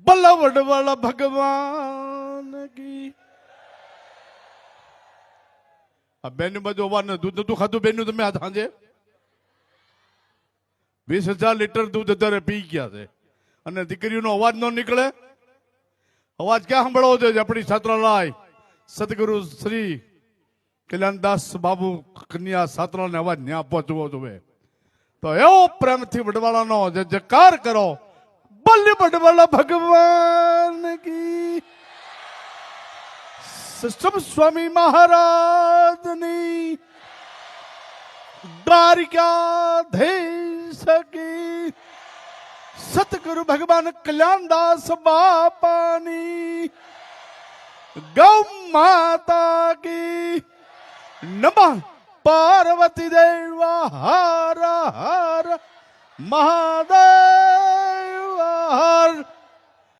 बल्लवड़ वाला भगवान की अब बेन बजो अवाज न दूध नतु खाधु बेन તમે આ સાંજે 20,000 લીટર દૂધ અત્યારે પી ગયા છે અને દીકરીનો અવાજ ન નીકળે અવાજ ક્યાં સાંભળવો જોઈએ આપણી છાત્રાલય સદગુરુ શ્રી કલ્યાણદાસ બાબુ કન્યા છાત્રાલયને અવાજ ન્યા પહોંચવો જોઈએ તો એવો પ્રેમથી વડવાળાનો જયકાર કરો બલ્લી વડવાળા ભગવાન કી સિસ્ટમ સ્વામી મહારાજની દ્વારિકાધીશ કી સતગુરુ ભગવાન કલ્યાણદાસ બાપાની ગૌ માતા કી નમઃ પાર્વતી દેવ હર હર મહાદેવ હર